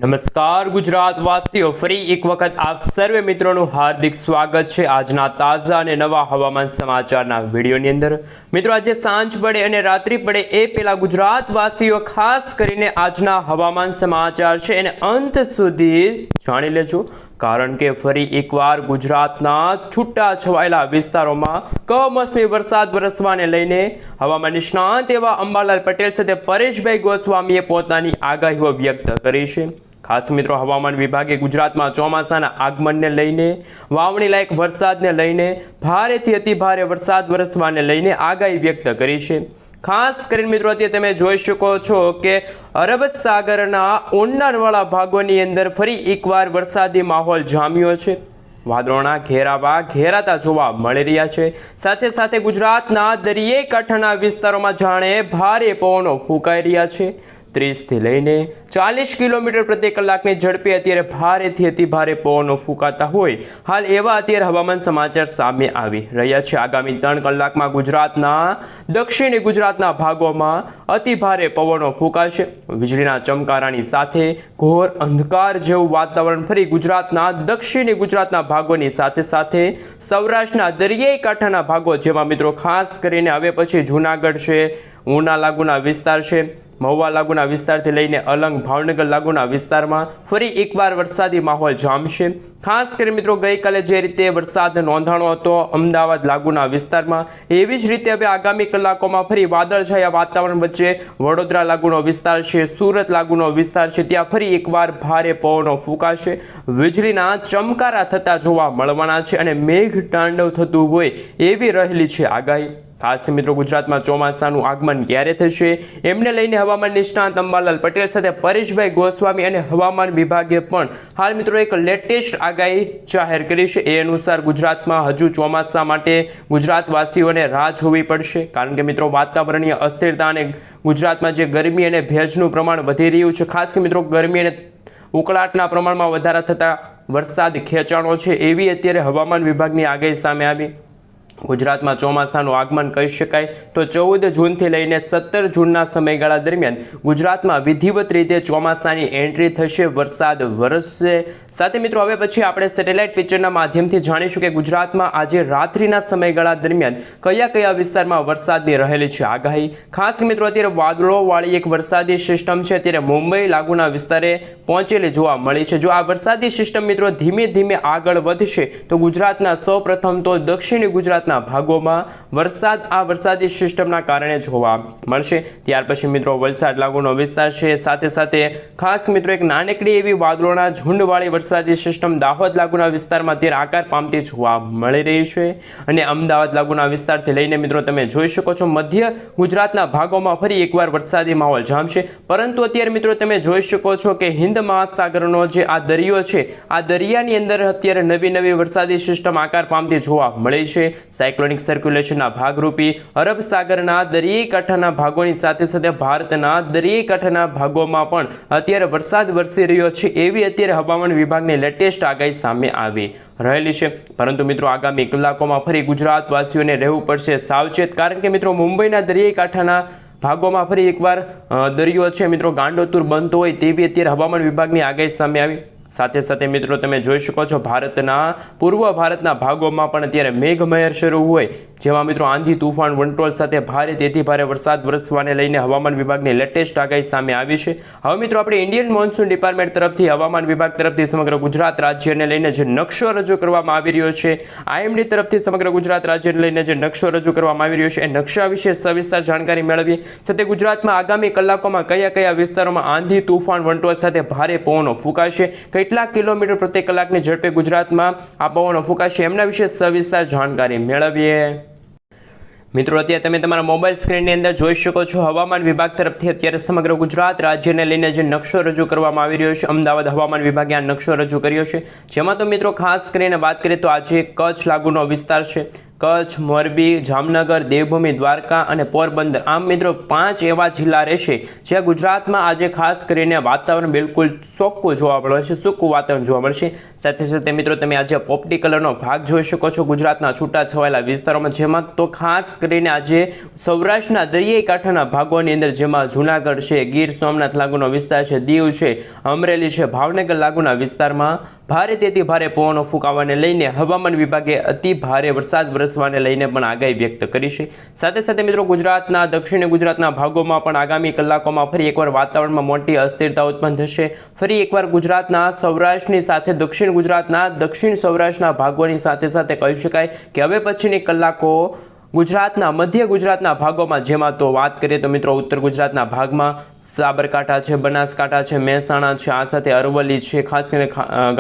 નમસ્કાર ગુજરાતવાસીઓ, ફરી એક વખત આપ સર્વે મિત્રોનું હાર્દિક સ્વાગત છે આજના તાજા અને નવા હવામાન સમાચારના વિડીયોની અંદર। મિત્રો, આજે સાંજ પડે અને રાત્રિ પડે એ પહેલા ગુજરાતવાસીઓ ખાસ કરીને આજના હવામાન સમાચાર છે એને અંત સુધી જાણી લેજો, કારણ કે ફરી એકવાર ગુજરાતના છૂટા છવાયેલા વિસ્તારોમાં કમોસમી વરસાદ વરસવાને લઈને હવામાન નિષ્ણાત એવા અંબાલાલ પટેલ સાથે પરેશભાઈ ગોસ્વામીએ પોતાની આગાહીઓ વ્યક્ત કરી છે। ખાસ મિત્રો, હવામાન વિભાગે ગુજરાતમાં ચોમાસાના આગમનને લઈને, વાવણી લાયક વરસાદને લઈને, ભારેથી અતિ ભારે વરસાદ વરસવાને લઈને આગાહી વ્યક્ત કરી છે। ખાસ કરીને મિત્રો, અત્યારે તમે જોઈ શકો છો કે અરબ સાગરના ઊંડાણવાળા ભાગોની અંદર ફરી એકવાર વરસાદી માહોલ જામ્યો છે। વાદળોના ઘેરાતા જોવા મળી રહ્યા છે। સાથે સાથે ગુજરાતના દરિયાઈ કાંઠાના વિસ્તારોમાં જાણે ભારે પવનો ફૂંકાઈ રહ્યા છે। 30 થી લઈને 40 કિલોમીટર પ્રતિ કલાકની ઝડપે અત્યારે ભારેથી અતિ ભારે પવનો ફૂંકાતા હોય હાલ એવા અત્યારે હવામાન સમાચાર સામે આવી રહ્યા છે। આગામી 3 કલાકમાં ગુજરાતના દક્ષિણી ગુજરાતના ભાગોમાં અતિ ભારે પવનો ફૂંકાશે। વીજળીના ચમકારાની સાથે ઘોર અંધકાર જેવું વાતાવરણ ફરી ગુજરાતના દક્ષિણી ગુજરાતના ભાગોની સાથે સાથે સૌરાષ્ટ્રના દરિયાઈ કાંઠાના ભાગો, જેમાં મિત્રો ખાસ કરીને હવે પછી જૂનાગઢ છે, ઉના લાગુના વિસ્તાર છે, મહુવા લાગુના વિસ્તારથી લઈને અલંગ, ભાવનગર લાગુના વિસ્તારમાં ફરી એકવાર વરસાદી માહોલ જામશે। ખાસ કરીને મિત્રો, ગઈકાલે જે રીતે વરસાદ નોંધાણો હતો અમદાવાદ લાગુના વિસ્તારમાં, એવી જ રીતે હવે આગામી કલાકોમાં ફરી વાદળછાયા વાતાવરણ વચ્ચે વડોદરા લાગુનો વિસ્તાર છે, સુરત લાગુનો વિસ્તાર છે, ત્યાં ફરી એકવાર ભારે પવનો ફૂંકાશે। વીજળીના ચમકારા થતા જોવા મળવાના છે અને મેઘ તાંડવ થતું હોય એવી રહેલી છે આગાહી। ખાસ મિત્રો, ગુજરાતમાં ચોમાસાનું આગમન ક્યારે થશે એમને લઈને હવામાન નિષ્ણાત અંબાલાલ પટેલ સાથે પરેશભાઈ ગોસ્વામી અને હવામાન વિભાગે પણ હાલ મિત્રો એક લેટેસ્ટ આગાહી જાહેર કરી છે। એ અનુસાર ગુજરાતમાં હજુ ચોમાસા માટે ગુજરાતવાસીઓને રાહ જોવી પડશે, કારણ કે મિત્રો વાતાવરણીય અસ્થિરતા અને ગુજરાતમાં જે ગરમી અને ભેજનું પ્રમાણ વધી રહ્યું છે, ખાસ કે મિત્રો ગરમી અને ઉકળાટના પ્રમાણમાં વધારા થતા વરસાદ ખેંચાણો છે એવી અત્યારે હવામાન વિભાગની આગાહી સામે આવી। ગુજરાતમાં ચોમાસાનું આગમન કહી શકાય તો 14 જૂનથી લઈને 17 જૂનના સમયગાળા દરમિયાન ગુજરાતમાં વિધિવત રીતે ચોમાસાની એન્ટ્રી થશે, વરસાદ વરસશે। સાથે મિત્રો, હવે પછી આપણે સેટેલાઇટ પિક્ચરના માધ્યમથી જાણીશું કે ગુજરાતમાં આજે રાત્રિના સમયગાળા દરમિયાન કયા કયા વિસ્તારમાં વરસાદની રહેલી છે આગાહી। ખાસ મિત્રો, અત્યારે વાદળોવાળી એક વરસાદી સિસ્ટમ છે અત્યારે મુંબઈ લાગુના વિસ્તારે પહોંચેલી જોવા મળી છે। જો આ વરસાદી સિસ્ટમ મિત્રો ધીમે ધીમે આગળ વધશે તો ગુજરાતના સૌપ્રથમ તો દક્ષિણી ગુજરાતના ભાગોમાં વરસાદ આ વરસાદી સિસ્ટમના કારણે જોવા મળશે। ત્યાર પછી મિત્રો વલસાડ લાગુનો વિસ્તાર છે, સાથે સાથે ખાસ મિત્રો એક નાનકડી એવી વાદળોના ઝુંડવાળી વરસાદી સિસ્ટમ દાહોદ લાગુના વિસ્તારમાં અત્યારે આકાર પામતી જોવા મળી રહી છે અને અમદાવાદ લાગુના વિસ્તારથી લઈને મિત્રો તમે જોઈ શકો છો મધ્ય ગુજરાતના ભાગોમાં ફરી એકવાર વરસાદી માહોલ જામશે। પરંતુ અત્યારે મિત્રો તમે જોઈ શકો છો કે હિન્દ મહાસાગરનો જે આ દરિયો છે, આ દરિયાની અંદર અત્યારે નવી વરસાદી સિસ્ટમ આકાર પામતી જોવા મળી છે। સાયક્લોનિક સર્ક્યુલેશનના ભાગરૂપી અરબ સાગરના દરિયાઈ કાંઠાના ભાગોની સાથે સાથે ભારતના દરિયાઈ કાંઠાના ભાગોમાં પણ અત્યારે વરસાદ વરસી રહ્યો છે એવી અત્યારે હવામાન વિભાગની લેટેસ્ટ આગાહી સામે આવી રહેલી છે। પરંતુ મિત્રો, આગામી કલાકોમાં ફરી ગુજરાતવાસીઓને રહેવું પડશે સાવચેત, કારણ કે મિત્રો મુંબઈના દરિયાઈ કાંઠાના ભાગોમાં ફરી એકવાર દરિયો છે મિત્રો ગાંડોતુર બનતો હોય તેવી અત્યારે હવામાન વિભાગની આગાહી સામે આવી। સાથે સાથે મિત્રો તમે જોઈ શકો છો ભારતના પૂર્વ ભારતના ભાગોમાં પણ અત્યારે મેઘમહેર શરૂ હોય, જેમાં મિત્રો આંધી, તુફાન, વંટોળ સાથે ભારે તેથી ભારે વરસાદ વરસવાને લઈને હવામાન વિભાગની લેટેસ્ટ આગાહી સામે આવી છે। હવે મિત્રો આપણે ઇન્ડિયન મોન્સૂન ડિપાર્ટમેન્ટ તરફથી હવામાન વિભાગ તરફથી સમગ્ર ગુજરાત રાજ્યને લઈને જે નકશો રજૂ કરવામાં આવી રહ્યો છે, IMD તરફથી સમગ્ર ગુજરાત રાજ્યને લઈને જે નકશો રજૂ કરવામાં આવી રહ્યો છે એ નકશા વિશે સવિસ્તાર જાણકારી મેળવી। સાથે ગુજરાતમાં આગામી કલાકોમાં કયા કયા વિસ્તારોમાં આંધી, તુફાન, વંટોળ સાથે ભારે પવનો ફૂંકાશે, કેટલા કિલોમીટર પ્રતિ કલાકની ઝડપે ગુજરાતમાં આ પવનો ફૂંકાશે એમના વિશે સવિસ્તાર જાણકારી મેળવીએ। મિત્રો, અત્યારે તમે તમારા મોબાઈલ સ્ક્રીનની અંદર જોઈ શકો છો હવામાન વિભાગ તરફથી અત્યારે સમગ્ર ગુજરાત રાજ્યને લઈને જે નકશો રજૂ કરવામાં આવી રહ્યો છે, અમદાવાદ હવામાન વિભાગે આ નકશો રજૂ કર્યો છે, જેમાં તો મિત્રો ખાસ કરીને વાત કરીએ તો આજે કચ્છ લાગુનો વિસ્તાર છે, કચ્છ, મોરબી, જામનગર, દેવભૂમિ, દ્વારકા અને પોરબંદર. આમ મિત્રો 5 એવા જિલ્લા રહેશે જ્યાં ગુજરાતમાં આજે ખાસ કરીને વાતાવરણ બિલકુલ ચોખ્ખું જોવા મળશે, સૂકું વાતાવરણ જોવા મળશે. સાથે સાથે મિત્રો તમે આજે પોપટી કલરનો ભાગ જોઈ શકો છો ગુજરાતના છૂટા છવાયેલા વિસ્તારોમાં, જેમાં તો ખાસ કરીને આજે સૌરાષ્ટ્રના દરિયાઈ કાંઠાના ભાગોની અંદર, જેમાં જૂનાગઢ છે, ગીર સોમનાથ લાગુનો વિસ્તાર છે, દીવ છે, અમરેલી છે, ભાવનગર લાગુના વિસ્તારમાં ભારેથી ભારે પવનો ફૂંકાવાને લઈને હવામાન વિભાગે અતિ ભારે વરસાદ વરસવાને લઈને પણ આગાહી વ્યક્ત કરી છે. સાથે સાથે મિત્રો ગુજરાતના દક્ષિણ ગુજરાતના ભાગોમાં પણ આગામી કલાકોમાં ફરી એકવાર વાતાવરણમાં મોટી અસ્થિરતા ઉત્પન્ન થશે. ફરી એકવાર ગુજરાતના સૌરાષ્ટ્રની સાથે દક્ષિણ ગુજરાતના દક્ષિણ સૌરાષ્ટ્રના ભાગોની સાથે સાથે કહી શકાય કે હવે પછીની કલાકો ગુજરાતના મધ્ય ગુજરાતના ભાગોમાં, જેમાં તો વાત કરીએ તો મિત્રો ઉત્તર ગુજરાતના ભાગમાં સાબરકાંઠા છે, બનાસકાંઠા છે, મહેસાણા છે, આ સાથે અરવલ્લી છે, ખાસ કરીને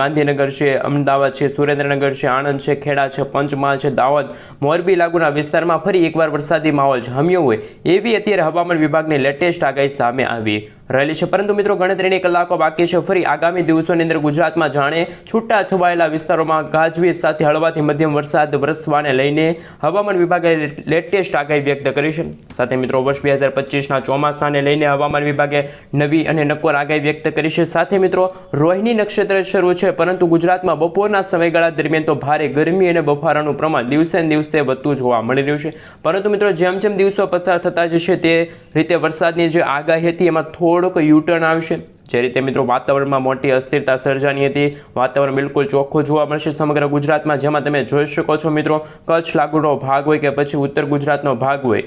ગાંધીનગર છે, અમદાવાદ છે, સુરેન્દ્રનગર છે, આણંદ છે, ખેડા છે, પંચમહાલ છે, દાહોદ, મોરબી લાગુના વિસ્તારમાં ફરી એકવાર વરસાદી માહોલ જામ્યો હોય એવી અત્યારે હવામાન વિભાગની લેટેસ્ટ આગાહી સામે આવી રહેલી છે. પરંતુ મિત્રો ગણતરીની કલાકો બાકી છે. ફરી આગામી દિવસોની અંદર ગુજરાતમાં જાણે છૂટા છવાયેલા વિસ્તારોમાં ગાજવીજ સાથે હળવાથી મધ્યમ વરસાદ વરસવાને લઈને હવામાન વિભાગે લેટેસ્ટ આગાહી વ્યક્ત કરી છે. સાથે મિત્રો વર્ષ 2025ના ચોમાસાને લઈને હવામાન વિભાગે નવી અને નક્કોર આગાહી વ્યક્ત કરી છે. સાથે મિત્રો રોહિણી નક્ષત્ર શરૂ છે, પરંતુ ગુજરાતમાં બપોરના સમયગાળા દરમિયાન તો ભારે ગરમી અને બફારાનું પ્રમાણ દિવસે ને દિવસે વધતું જોવા મળી રહ્યું છે. પરંતુ મિત્રો જેમ જેમ દિવસો પસાર થતા જશે તે રીતે વરસાદની જે આગાહી હતી એમાં થોડોક યુટર્ન આવશે. જે રીતે મિત્રો વાતાવરણમાં મોટી અસ્થિરતા સર્જાની હતી, વાતાવરણ બિલકુલ ચોખ્ખું જોવા મળશે સમગ્ર ગુજરાતમાં, જેમાં તમે જોઈ શકો છો મિત્રો કચ્છ લાગુનો ભાગ હોય કે પછી ઉત્તર ગુજરાતનો ભાગ હોય,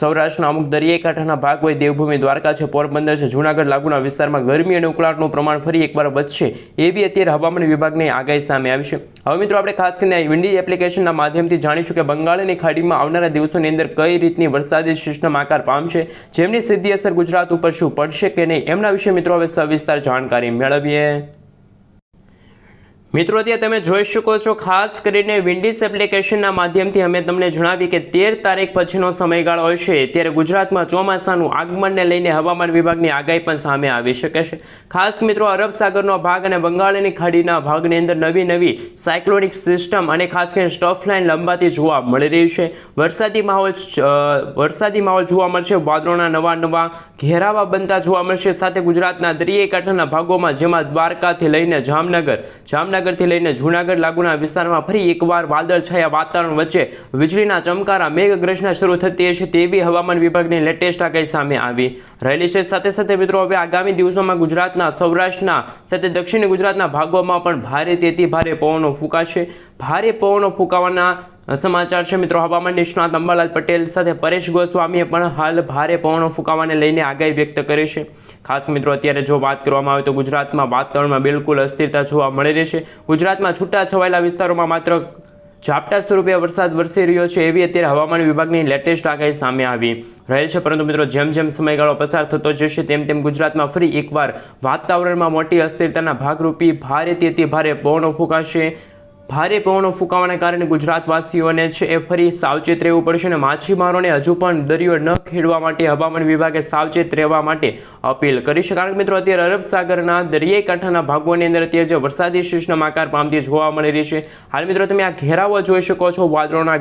સૌરાષ્ટ્રના અમુક દરિયાઈ કાંઠાના ભાગ હોય, દેવભૂમિ, દ્વારકા છે, પોરબંદર છે, જૂનાગઢ લાગુના વિસ્તારમાં ગરમી અને ઉકળાટનું પ્રમાણ ફરી એકવાર વધશે એવી અત્યારે હવામાન વિભાગની આગાહી સામે આવી છે. હવે મિત્રો આપણે ખાસ કરીને વિન્ડી એપ્લિકેશનના માધ્યમથી જાણીશું કે બંગાળની ખાડીમાં આવનારા દિવસોની અંદર કઈ રીતની વરસાદી સિસ્ટમ આકાર પામશે, જેમની સીધી અસર ગુજરાત ઉપર શું પડશે કે નહીં, એમના વિશે મિત્રો હવે સવિસ્તાર જાણકારી મેળવીએ. મિત્રો ત્યાં તમે જોઈ શકો છો ખાસ કરીને વિન્ડીઝ એપ્લિકેશનના માધ્યમથી અમે તમને જણાવી કે 13 તારીખ પછીનો સમયગાળો હશે ત્યારે ગુજરાતમાં ચોમાસાનું આગમનને લઈને હવામાન વિભાગની આગાહી પણ સામે આવી શકે છે. ખાસ મિત્રો અરબ સાગરનો ભાગ અને બંગાળની ખાડીના ભાગની અંદર નવી સાયક્લોનિક સિસ્ટમ અને ખાસ કરીને સ્ટફ લાઇન લંબાતી જોવા મળી રહી છે. વરસાદી માહોલ જોવા મળશે, વાદળોના નવા ઘેરાવા બનતા જોવા મળશે. સાથે ગુજરાતના દરિયાઈ કાંઠાના ભાગોમાં, જેમાં દ્વારકાથી લઈને જામનગરથી લઈને જૂનાગઢ લાગુના વિસ્તારમાં ફરી એકવાર વાદળછાયા વાતાવરણ વચ્ચે વીજળીના ચમકારા મેઘગર્જના શરૂ થતી હશે તેવી હવામાન વિભાગની લેટેસ્ટ આગાહી સામે આવી રહેલી છે. સાથે સાથે મિત્રો હવે આગામી દિવસોમાં ગુજરાતના સૌરાષ્ટ્રના સાથે દક્ષિણ ગુજરાતના ભાગોમાં પણ ભારેથી ભારે પવનો ફૂંકાશે. ભારે પવનો ફૂંકાવાના સમાચાર છે મિત્રો. હવામાન નિષ્ણાત અંબાલાલ પટેલ સાથે પરેશ ગોસ્વામીએ પણ હાલ ભારે પવનો ફૂંકાવાને લઈને આગાહી વ્યક્ત કરી છે. ખાસ મિત્રો અત્યારે જો વાત કરવામાં આવે તો ગુજરાતમાં વાતાવરણમાં બિલકુલ અસ્થિરતા જોવા મળી રહી છે. ગુજરાતમાં છૂટા છવાયેલા વિસ્તારોમાં માત્ર ઝાપટા સ્વરૂપે વરસાદ વરસી રહ્યો છે એવી અત્યારે હવામાન વિભાગની લેટેસ્ટ આગાહી સામે આવી રહેલ છે. પરંતુ મિત્રો જેમ સમયગાળો પસાર થતો જશે તેમ ગુજરાતમાં ફરી એકવાર વાતાવરણમાં મોટી અસ્થિરતાના ભાગરૂપી ભારેથી ભારે પવનો ફૂંકાશે. ભારે પવનો ફૂંકાવાના કારણે ગુજરાતવાસીઓને છે એ ફરી સાવચેત રહેવું પડશે અને માછીમારોને હજુ પણ દરિયો ન ખેડવા માટે હવામાન વિભાગે સાવચેત રહેવા માટે અપીલ કરી છે. કારણ કે મિત્રો અત્યારે અરબ સાગરના દરિયાઈ કાંઠાના ભાગોની અંદર અત્યારે જે વરસાદી સિસ્ટમ આકાર પામતી જોવા મળી રહી છે. હાલ મિત્રો તમે આ ઘેરાવો જોઈ શકો છો, વાદળોના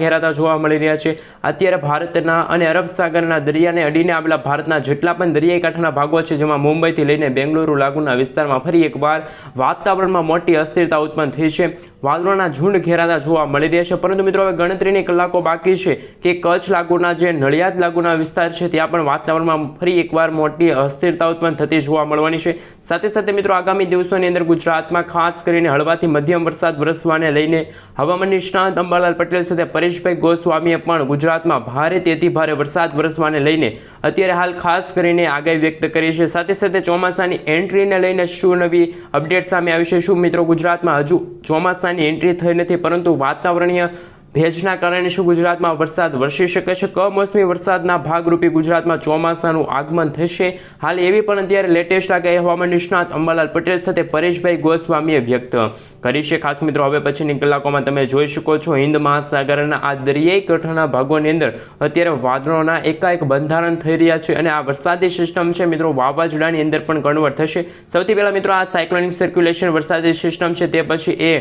ઘેરાતા જોવા મળી રહ્યા છે. અત્યારે ભારતના અને અરબ સાગરના દરિયાને અડીને આવેલા ભારતના જેટલા પણ દરિયાઈ કાંઠાના ભાગો છે, જેમાં મુંબઈથી લઈને બેંગલુરુ લાગુના વિસ્તારમાં ફરી એકવાર વાતાવરણમાં મોટી અસ્થિરતા ઉત્પન્ન થઈ છે. વાદળોના ઝુંડ ઘેરાતા જોવા મળી રહ્યા છે. પરંતુ મિત્રો હવે ગણતરીની કલાકો બાકી છે કે કચ્છ લાગુના જે નડિયાદ લાગુના વિસ્તાર છે ત્યાં પણ વાતાવરણમાં ફરી એકવાર મોટી અસ્થિરતા ઉત્પન્ન થતી જોવા મળવાની છે. સાથે સાથે મિત્રો આગામી દિવસોની અંદર ગુજરાતમાં ખાસ કરીને હળવાથી મધ્યમ વરસાદ વરસવાને લઈને હવામાન નિષ્ણાત અંબાલાલ પટેલ સાથે પરેશભાઈ ગોસ્વામીએ પણ ગુજરાતમાં ભારેથી ભારે વરસાદ વરસવાને લઈને અત્યારે હાલ ખાસ કરીને આગાહી વ્યક્ત કરી છે. સાથે સાથે ચોમાસાની એન્ટ્રીને લઈને શું નવી અપડેટ સામે આવી છે, શું મિત્રો ગુજરાતમાં હજુ ચોમાસાની એન્ટ્રી થઈ નથી પરંતુ વાતાવરણીય ભેજના કારણે શું ગુજરાતમાં વરસાદ વરસી શકે છે, કમોસમી વરસાદના ભાગરૂપે ગુજરાતમાં ચોમાસાનું આગમન થશે. હાલ એવી પણ અત્યારે લેટેસ્ટ આગાહી હવામાન નિષ્ણાત અંબાલાલ પટેલ સાથે પરેશભાઈ ગોસ્વામીએ વ્યક્ત કરી છે. ખાસ મિત્રો હવે પછીની કલાકોમાં તમે જોઈ શકો છો હિન્દ મહાસાગરના આ દરિયાઈ કાંઠાના ભાગોની અંદર અત્યારે વાદળોના એકાએક બંધારણ થઈ રહ્યા છે અને આ વરસાદી સિસ્ટમ છે મિત્રો વાવાઝોડાની અંદર પણ કન્વર્ટ થશે. સૌથી પહેલા મિત્રો આ સાયક્લોનિક સર્ક્યુલેશન વરસાદી સિસ્ટમ છે તે પછી એ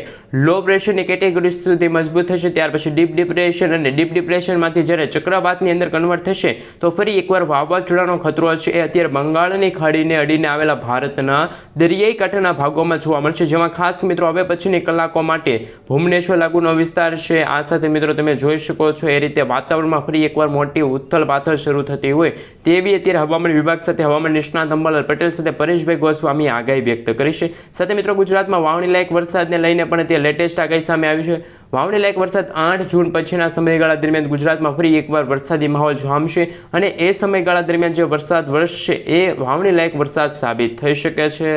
લો પ્રેશરની કેટેગરી સુધી મજબૂત થશે, ત્યાર પછી પછી ડીપ ડિપ્રેશન અને ડીપ ડિપ્રેશનમાંથી જ્યારે ચક્રવાતની અંદર કન્વર્ટ થશે તો ફરી એકવાર વાવાઝોડાનો ખતરો છે એ અત્યારે બંગાળની ખાડીને અડીને આવેલા ભારતના દરિયાઈ કાંઠાના ભાગોમાં જોવા મળશે, જેમાં ખાસ મિત્રો હવે પછીની કલાકો માટે ભુવનેશ્વર લાગુનો વિસ્તાર છે. આ સાથે મિત્રો તમે જોઈ શકો છો એ રીતે વાતાવરણમાં ફરી એકવાર મોટી ઉથલ પાથલ શરૂ થતી હોય તેવી અત્યારે હવામાન વિભાગ સાથે હવામાન નિષ્ણાત અંબાલાલ પટેલ સાથે પરેશભાઈ ગોસ્વામી આગાહી વ્યક્ત કરી છે. સાથે મિત્રો ગુજરાતમાં વાવણી લાયક વરસાદને લઈને પણ અત્યારે લેટેસ્ટ આગાહી સામે આવી છે. વાવણી લાયક વરસાદ 8 જૂન પછીના સમયગાળા દરમિયાન ગુજરાતમાં ફરી એકવાર વરસાદી માહોલ જામશે અને એ સમયગાળા દરમિયાન જે વરસાદ વરસશે એ વાવણી લાયક વરસાદ સાબિત થઈ શકે છે.